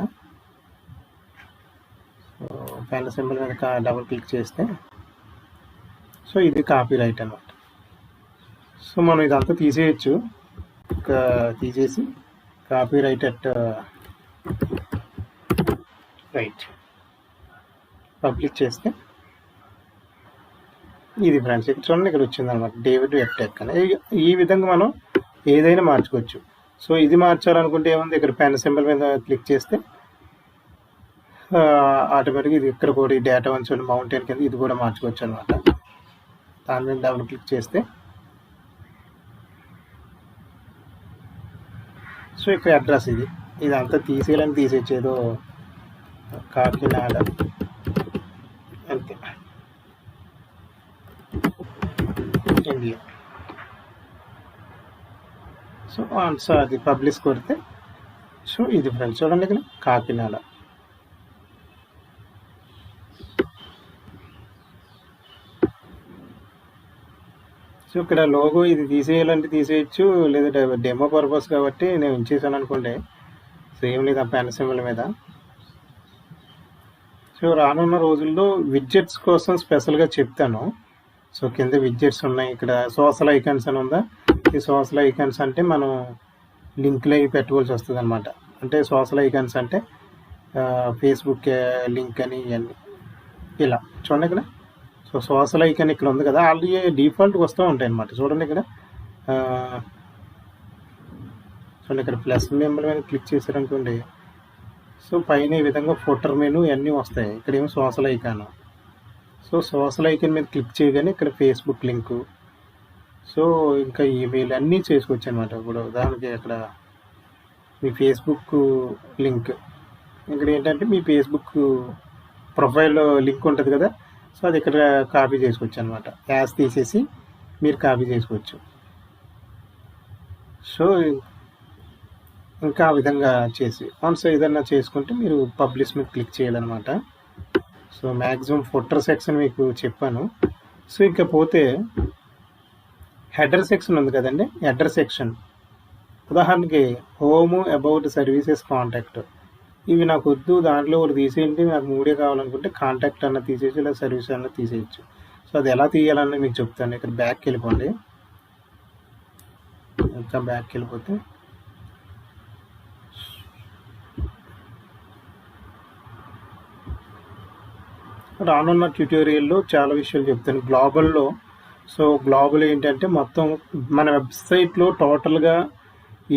సో పెన్ సింబల్ మీద డబుల్ క్లిక్ చేస్తే, సో ఇది కాపీ రైట్ అనమాట. సో మనం ఇదంతా తీసేయచ్చు. తీసేసి కాపీ రైట్ రైట్ పబ్లిష్ చేస్తే ఇది ఫ్రెండ్స్, ఇక్కడ చూడండి, ఇక్కడ వచ్చిందనమాట డేవిడ్ వెబ్టెక్ అని. ఈ విధంగా మనం ఏదైనా మార్చుకోవచ్చు. సో ఇది మార్చాలనుకుంటే ఏముంది, ఇక్కడ పెన్ సింబల్ మీద క్లిక్ చేస్తే ఆటోమేటిక్గా ఇది ఇక్కడ కూడా ఈ డేటా ఉంచండి మౌంటైన్ కింద ఇది కూడా మార్చుకోవచ్చు అనమాట. దాని మీద డబుల్ క్లిక్ చేస్తే, సో ఇక్కడ అడ్రస్ ఇదంతా తీసేయాలని తీసేచ్చేదో కాకినాడ అంతే, ఇండియా. సో అది పబ్లిష్ కొడితే, సో ఇది ఫ్రెండ్స్ చూడండి, ఇక్కడ కాకినాడ. సో ఇక్కడ లోగో ఇది తీసేయాలంటే తీసేయచ్చు, లేదా డెమో పర్పస్ కాబట్టి నేను ఉంచేసాను అనుకోండి. సో ఏం లేదు, ఆ పెన్ సింబల్ మీద. సో రానున్న రోజుల్లో విడ్జెట్స్ కోసం స్పెషల్గా చెప్తాను. సో కింద విడ్జెట్స్ ఉన్నాయి. ఇక్కడ సోషల్ ఐకాన్స్ అని ఉందా, ఈ సోషల్ ఐకాన్స్ అంటే మనం లింక్లు అవి పెట్టుకోవాల్సి వస్తుంది అనమాట. అంటే సోషల్ ఐకాన్స్ అంటే ఫేస్బుక్ లింక్ అని ఇవన్నీ ఇలా చూడండి ఇక్కడ. సో సోషల్ ఐకాన్ ఇక్కడ ఉంది కదా, ఆల్రెడీ డిఫాల్ట్ వస్తూ ఉంటాయి అన్నమాట. చూడండి ఇక్కడ, చూడండి ఇక్కడ ప్లస్ మెంబర్ మీద క్లిక్ చేశారనుకోండి, సో పైన ఈ విధంగా ఫోటర్ మెనూ ఇవన్నీ వస్తాయి. ఇక్కడ ఏమో social icon. So social icon మీద క్లిక్ చేయగానే ఇక్కడ ఫేస్బుక్ లింకు, సో ఇంకా ఈమెయిల్ అన్నీ చేసుకోవచ్చు అనమాట. ఇప్పుడు ఉదాహరణకి అక్కడ మీ ఫేస్బుక్ లింక్, ఇక్కడ ఏంటంటే మీ ఫేస్బుక్ ప్రొఫైల్ లింక్ ఉంటుంది కదా, సో అది ఇక్కడ కాపీ చేసుకోవచ్చు అనమాట. యాస్ తీసేసి మీరు కాపీ చేసుకోవచ్చు. సో ఇంకా ఆ విధంగా చేసి వన్స్ ఏదన్నా చేసుకుంటే మీరు పబ్లిష్ మీద క్లిక్ చేయాలన్నమాట. సో మ్యాక్సిమం ఫుటర్ సెక్షన్ మీకు చెప్పాను. సో ఇంకా పోతే హెడర్ సెక్షన్ ఉంది కదండి. హెడర్ సెక్షన్ ఉదాహరణకి హోమ్, అబౌట్, సర్వీసెస్, కాంటాక్ట్ ఇవి నాకు వద్దు, దాంట్లో ఒకటి తీసేయండి, నాకు 3 కావాలనుకుంటే కాంటాక్ట్ అన్న తీసేయచ్చు, లేదా సర్వీస్ అన్న తీసేయచ్చు. సో అది ఎలా తీయాలని మీకు చెప్తాను. ఇక్కడ బ్యాక్కి వెళ్ళిపోండి. ఇంకా బ్యాక్కి వెళ్ళిపోతే రానున్న ట్యూటోరియల్లో చాలా విషయాలు చెప్తాను గ్లోబల్లో. సో గ్లోబల్ ఏంటంటే మొత్తం మన వెబ్సైట్లో టోటల్గా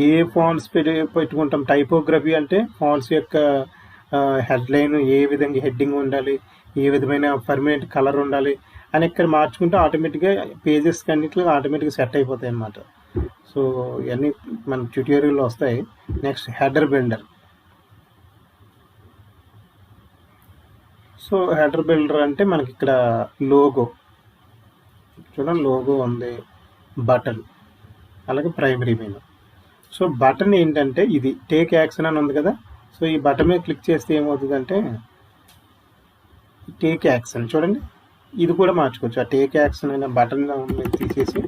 ఏ ఫాంట్స్ పెట్టుకుంటాం. టైపోగ్రఫీ అంటే ఫాంట్స్ యొక్క హెడ్లైన్ ఏ విధంగా హెడ్డింగ్ ఉండాలి, ఏ విధమైన పర్మనెంట్ కలర్ ఉండాలి అని ఇక్కడ మార్చుకుంటే ఆటోమేటిక్గా పేజెస్ అన్నింటిలో ఆటోమేటిక్గా సెట్ అయిపోతాయి అన్నమాట. సో ఇవన్నీ మన ట్యూటోరియల్లో వస్తాయి. Next header builder. So header builder అంటే మనకి ఇక్కడ లోగో చూడండి, లోగో ఉంది, బటన్, అలాగే ప్రైమరీ మెనూ. సో బటన్ ఏంటంటే ఇది టేక్ యాక్షన్ అని ఉంది కదా. సో ఈ బటన్ మీద క్లిక్ చేస్తే ఏమవుతుందంటే టేక్ యాక్షన్ చూడండి, ఇది కూడా మార్చుకోవచ్చు. ఆ టేక్ యాక్షన్ అయిన బటన్ తీసేసి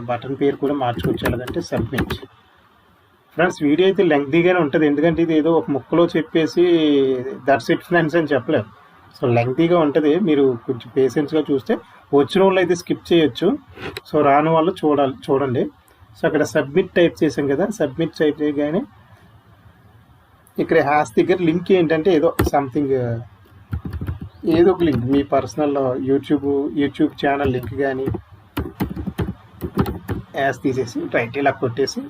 బటన్ పేరు కూడా మార్చుకోవచ్చు. ఎలాగంటే సబ్మిట్. ఫ్రెండ్స్ వీడియో అయితే లెంగ్తీగానే ఉంటుంది, ఎందుకంటే ఇది ఏదో ఒక ముక్కలో చెప్పేసి దట్స్ ఇట్ ఫ్రెండ్స్ అని చెప్పలేము. సో లెంగ్తీగా ఉంటుంది, మీరు కొంచెం పేషెన్స్గా చూస్తే. వచ్చిన వాళ్ళు అయితే స్కిప్ చేయొచ్చు, సో రాని వాళ్ళు చూడండి. సో అక్కడ సబ్మిట్ టైప్ చేసాం కదా, సబ్మిట్ టైప్ చేయగానే ఇక్కడ హ్యాష్ దగ్గర లింక్ ఏంటంటే ఏదో సంథింగ్, ఏదో ఒక లింక్ మీ పర్సనల్ యూట్యూబ్ ఛానల్ లింక్ కానీ యాస్ తీసేసి రైట్ ఇలా కొట్టేసి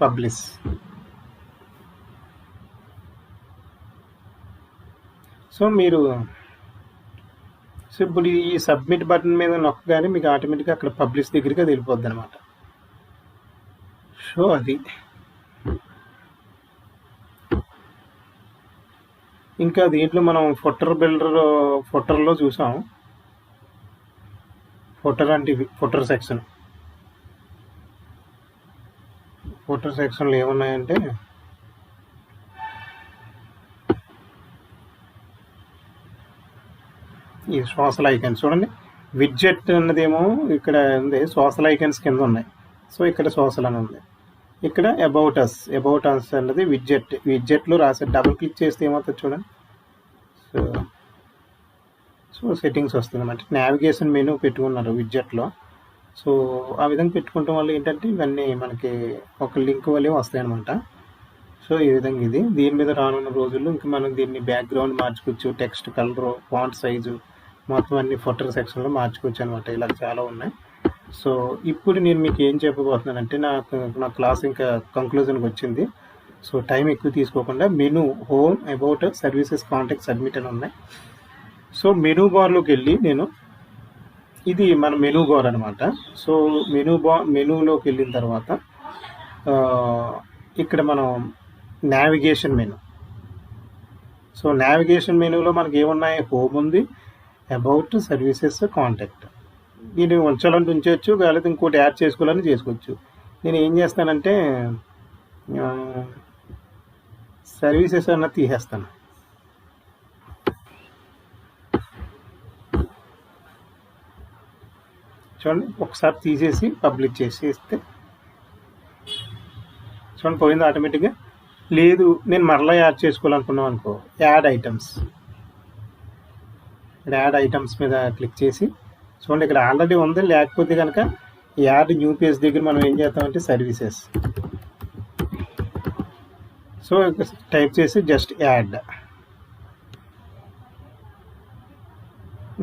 పబ్లిష్. సో మీరు ఇప్పుడు ఈ సబ్మిట్ బటన్ మీద నొక్కగానే మీకు ఆటోమేటిక్గా అక్కడ పబ్లిష్ దగ్గరికి అది వెళ్ళిపోద్ది అనమాట. సో అది ఇంకా దీంట్లో మనం ఫుటర్లో చూసాం. ఫుటర్ అంటే ఫుటర్ సెక్షన్లో ఏమున్నాయంటే ఈ సోషల్ ఐకాన్స్ చూడండి. విడ్జెట్ అన్నదేమో ఇక్కడ ఉంది, సోషల్ ఐకాన్స్ కింద ఉన్నాయి. సో ఇక్కడ సోషల్ అని ఉంది. ఇక్కడ అబౌట్ అస్ అన్నది విడ్జెట్లో రాశారు. డబుల్ క్లిక్ చేస్తే ఏమవుతుంది చూడండి. సో సెట్టింగ్స్ వస్తుంది అన్నమాట. నావిగేషన్ మెనూ పెట్టుకున్నారు విడ్జెట్లో. సో ఆ విధంగా పెట్టుకోవటం వల్ల ఏంటంటే ఇవన్నీ మనకి ఒక లింక్ వల్లే వస్తాయి అనమాట. సో ఈ విధంగా ఇది దీని మీద రానున్న రోజుల్లో ఇంకా మనం దీన్ని బ్యాక్గ్రౌండ్ మార్చుకోవచ్చు, టెక్స్ట్ కలరు, ఫాంట్ సైజు మొత్తం అన్ని ఫుటర్ సెక్షన్లో మార్చుకోవచ్చు అనమాట. ఇలా చాలా ఉన్నాయి. సో ఇప్పుడు నేను మీకు ఏం చెప్పబోతున్నానంటే నా క్లాస్ ఇంకా కంక్లూజన్కి వచ్చింది. సో టైం ఎక్కువ తీసుకోకుండా menu, home, about, services, contact, submit అని ఉన్నాయి. సో మెనూ బార్లోకి వెళ్ళి ఇది మన మెనూ బార్ అనమాట. సో మెనూలోకి వెళ్ళిన తర్వాత ఇక్కడ మనం నావిగేషన్ మెనూ. సో నావిగేషన్ మెనూలో మనకి ఏమున్నాయి, హోమ్ ఉంది, అబౌట్, సర్వీసెస్, కాంటాక్ట్. దీన్ని ఉంచాలంటే ఉంచవచ్చు, లేదా ఇంకోటి యాడ్ చేసుకోవాలని చేసుకోవచ్చు. నేను ఏం చేస్తానంటే సర్వీసెస్ అన్నది తీసేస్తాను. చూడండి, ఒకసారి తీసేసి పబ్లిష్ చేసేస్తే చూడండి పోయింది ఆటోమేటిక్గా. లేదు నేను మరలా యాడ్ చేసుకోవాలనుకున్నాం అనుకో, యాడ్ ఐటమ్స్ మీద క్లిక్ చేసి చూడండి ఇక్కడ ఆల్రెడీ ఉంది. లేకపోతే కనుక యాడ్ న్యూ పేజ్ దగ్గర మనం ఏం చేస్తామంటే సర్వీసెస్, సో టైప్ చేసి జస్ట్ యాడ్.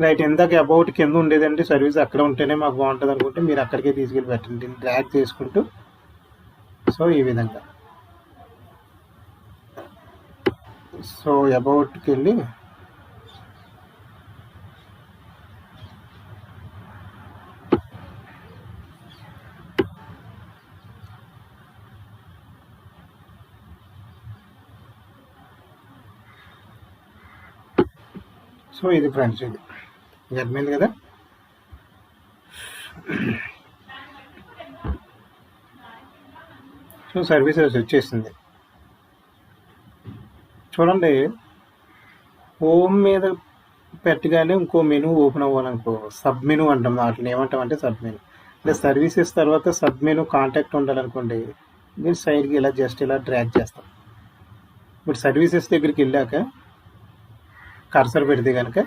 రైట్, ఇందాక అబౌట్ కింద ఉండేదండి సర్వీస్, అక్కడ ఉంటేనే మాకు బాగుంటుంది అనుకుంటే మీరు అక్కడికే తీసుకెళ్ళి పెట్టండి, డ్రాగ్ చేసుకుంటూ. సో ఈ విధంగా సో అబౌట్కి వెళ్ళి సో ఇది ఫ్రెండ్స్, ఇది అర్థమైంది కదా. సో సర్వీసెస్ వచ్చేసింది. చూడండి, హోమ్ మీద పెట్టగానే ఇంకో మెనూ ఓపెన్ అవ్వాలనుకో, సబ్ మెనూ అంటాం. వాటిని ఏమంటాం అంటే సబ్ మెనూ. అంటే సర్వీసెస్ తర్వాత సబ్ మెనూ కాంటాక్ట్ ఉండాలనుకోండి, మీరు సైడ్కి ఇలా జస్ట్ ఇలా డ్రాగ్ చేస్తాం. ఇప్పుడు సర్వీసెస్ దగ్గరికి వెళ్ళాక కర్సర్ పెడితే కనుక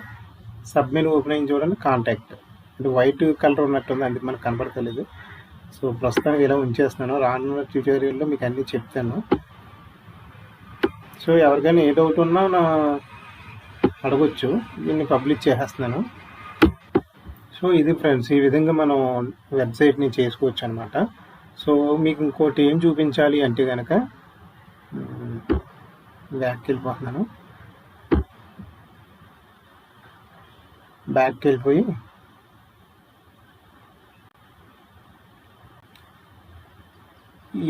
సబ్ మెనూ ఓపెన్ అయింది చూడండి, కాంటాక్ట్. అంటే వైట్ కలర్ ఉన్నట్టుంది, అందుకు మనకు కనపడతలేదు. సో ప్రస్తుతానికి ఇలా ఉంచేస్తున్నాను. రానున్న ట్యూటోరియల్లో మీకు అన్నీ చెప్తాను. సో ఎవరికైనా ఏ డౌట్ ఉన్నా నా అడగొచ్చు. దీన్ని పబ్లిష్ చేసేస్తున్నాను. సో ఇది ఫ్రెండ్స్, ఈ విధంగా మనం వెబ్సైట్ని చేసుకోవచ్చు అనమాట. సో మీకు ఇంకోటి ఏం చూపించాలి అంటే కనుక బ్యాక్కి వెళ్ళిపోతున్నాను. బ్యాక్కి వెళ్ళిపోయి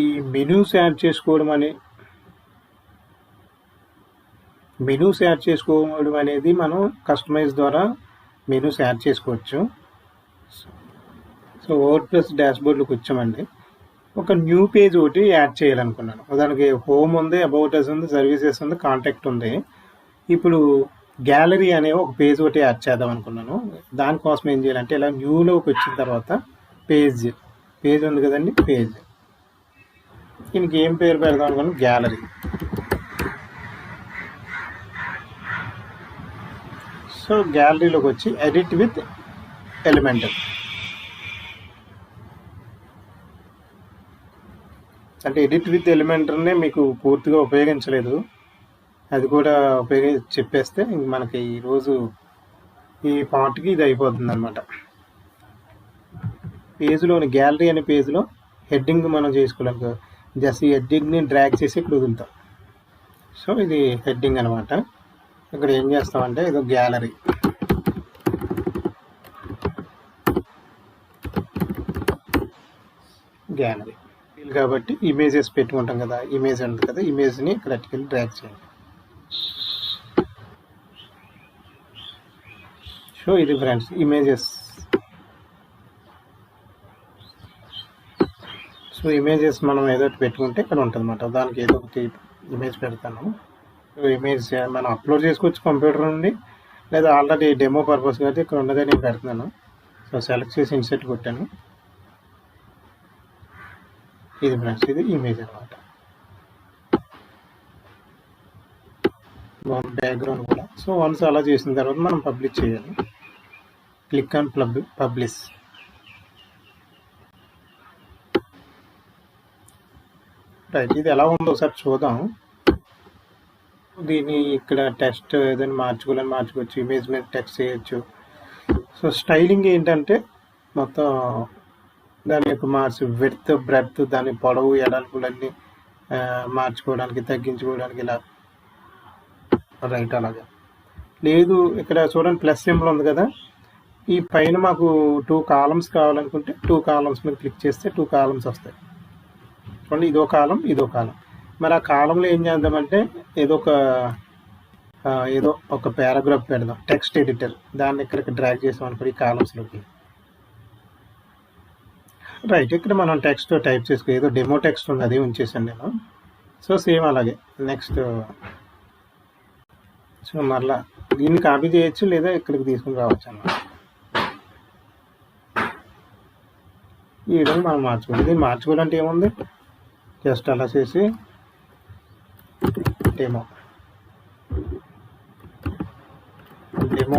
ఈ మెనూస్ యాడ్ చేసుకోవడం అనేది మనం కస్టమైజ్ ద్వారా మెనూస్ యాడ్ చేసుకోవచ్చు. సో వర్డ్ప్రెస్ డాష్బోర్డ్లోకి వచ్చామండి. ఒక న్యూ పేజ్ ఒకటి యాడ్ చేయాలనుకున్నాను. దానికి హోమ్ ఉంది, అబౌట్ అస్ ఉంది, సర్వీసెస్ ఉంది, కాంటాక్ట్ ఉంది. ఇప్పుడు గ్యాలరీ అనే ఒక పేజ్ ఒకటి యాడ్ చేద్దాం అనుకున్నాను. దానికోసం ఏం చేయాలంటే ఇలా న్యూలోకి వచ్చిన తర్వాత పేజ్ ఉంది కదండి, పేజ్. దీనికి ఏం పేరు పెడదాం అనుకున్నాను, గ్యాలరీ. సో గ్యాలరీలోకి వచ్చి ఎడిట్ విత్ ఎలిమెంటల్, అంటే ఎడిట్ విత్ ఎలిమెంటర్నే మీకు పూర్తిగా ఉపయోగించలేదు, అది కూడా చెప్పేస్తే మనకి ఈరోజు ఈ పార్ట్కి ఇది అయిపోతుంది అనమాట. పేజ్లోని గ్యాలరీ అనే పేజ్లో హెడ్డింగ్ మనం చేసుకోవాలి. జస్ట్ ఈ హెడ్డింగ్ని డ్రాగ్ చేసి ఇక్కడ వదులుతాం. సో ఇది హెడ్డింగ్ అనమాట. ఇక్కడ ఏం చేస్తామంటే ఇది గ్యాలరీ. కాబట్టి ఇమేజెస్ పెట్టుకుంటాం కదా, ఇమేజ్ ఉంటుంది కదా, ఇమేజ్ని ఇక్కడ అట్టుకెళ్ళి డ్రాగ్ చేయండి. సో ఇది ఫ్రెండ్స్ ఇమేజెస్. సో ఇమేజెస్ మనం ఏదో పెట్టుకుంటే ఇక్కడ ఉంటుంది అన్నమాట. దానికి ఏదో ఒకటి ఇమేజ్ పెడతాను. ఇమేజ్ మనం అప్లోడ్ చేసుకోవచ్చు కంప్యూటర్ నుండి, లేదా ఆల్రెడీ డెమో పర్పస్ కాబట్టి ఇక్కడ ఉన్నదే నేను పెడుతున్నాను. సో సెలెక్ట్ చేసి ఇన్సర్ట్ కొట్టాను. ఇది ఫ్రెండ్స్, ఇది ఇమేజ్ అనమాట. బ్యాక్గ్రౌండ్ కూడా. సో వన్స్ అలా చేసిన తర్వాత మనం పబ్లిష్ చేయాలి. Click on publish. రైట్, ఇది ఎలా ఉందో ఒకసారి చూద్దాం. దీన్ని ఇక్కడ టెక్స్ట్ ఏదైనా మార్చుకోవచ్చు, ఇమేజ్ మీద టెక్స్ట్ చేయొచ్చు. సో స్టైలింగ్ ఏంటంటే మొత్తం దాని యొక్క విడ్త్ బ్రెడ్త్, దాని పొడవు ఎడల్పులన్నీ మార్చుకోవడానికి, తగ్గించుకోవడానికి ఇలా. రైట్, అలాగే. లేదు ఇక్కడ చూడండి ప్లస్ సింబల్ ఉంది కదా, ఈ పైన మాకు 2 కాలమ్స్ కావాలనుకుంటే 2 కాలమ్స్ మీద క్లిక్ చేస్తే 2 కాలమ్స్ వస్తాయి. చూడండి, ఇదో కాలం, ఇదో కాలం. మరి ఆ కాలంలో ఏం చేద్దామంటే ఏదో ఒక పారాగ్రాఫ్ పెడదాం. టెక్స్ట్ ఎడిటర్, దాన్ని ఇక్కడికి డ్రాగ్ చేసాం అనుకో ఈ కాలమ్స్లోకి. రైట్, ఇక్కడ మనం టెక్స్ట్ టైప్ చేసుకో. ఏదో డెమో టెక్స్ట్ ఉంది, అదే ఉంచేసాను నేను. సో సేమ్ అలాగే నెక్స్ట్. సో మరలా దీన్ని కాపీ చేయొచ్చు, లేదా ఇక్కడికి తీసుకుని రావచ్చు అన్నమాట. ఈ విధంగా మనం మార్చుకోవాలి. దీన్ని మార్చుకోవాలంటే ఏముంది, జస్ట్ అలా చేసి డెమో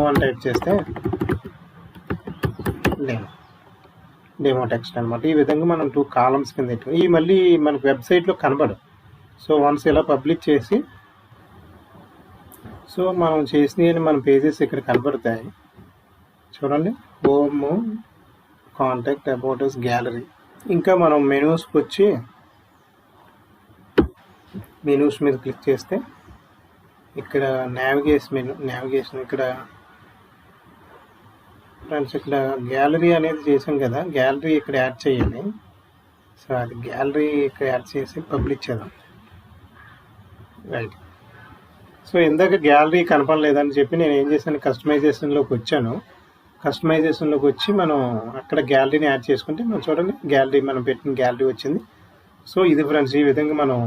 అని టైప్ చేస్తే డెమో టెక్స్ట్ అనమాట. ఈ విధంగా మనం 2 కాలమ్స్ కింద పెట్టుకుని ఈ మళ్ళీ మనకు వెబ్సైట్లో కనబడదు. సో వన్స్ ఇలా పబ్లిష్ చేసి, సో మనం చేసినవి మన పేజెస్ ఇక్కడ కనబడతాయి. చూడండి, home, contact, about us, gallery. ఇంకా మనం మెనూస్కి వచ్చి మెనూస్ మీద క్లిక్ చేస్తే ఇక్కడ నావిగేషన్ ఇక్కడ ఫ్రెండ్స్, ఇక్కడ గ్యాలరీ అనేది చేసాం కదా, గ్యాలరీ ఇక్కడ యాడ్ చేయాలి. సో అది గ్యాలరీ ఇక్కడ యాడ్ చేసి పబ్లిష్ చేద్దాం. రైట్, సో ఇందాక గ్యాలరీ కనపడలేదని చెప్పి నేను ఏం చేశాను, కస్టమైజేషన్లోకి వచ్చాను. కస్టమైజేషన్లోకి వచ్చి మనం అక్కడ గ్యాలరీని యాడ్ చేసుకుంటే మనం చూడండి, గ్యాలరీ మనం పెట్టిన గ్యాలరీ వచ్చింది. సో ఇది ఫ్రెండ్స్, ఈ విధంగా మనం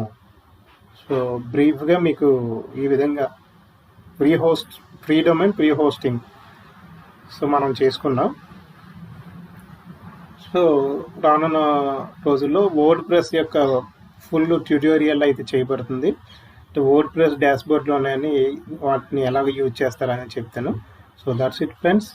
సో బ్రీఫ్గా మీకు ఈ విధంగా free domain pre hosting so మనం చేసుకున్నాం. సో రానున్న రోజుల్లో వర్డ్ ప్రెస్ యొక్క ఫుల్ ట్యూటోరియల్ అయితే చేయబడుతుంది. వర్డ్ ప్రెస్ డాష్బోర్డ్లోనే వాటిని ఎలాగ యూజ్ చేస్తారని చెప్తాను. So that's it friends.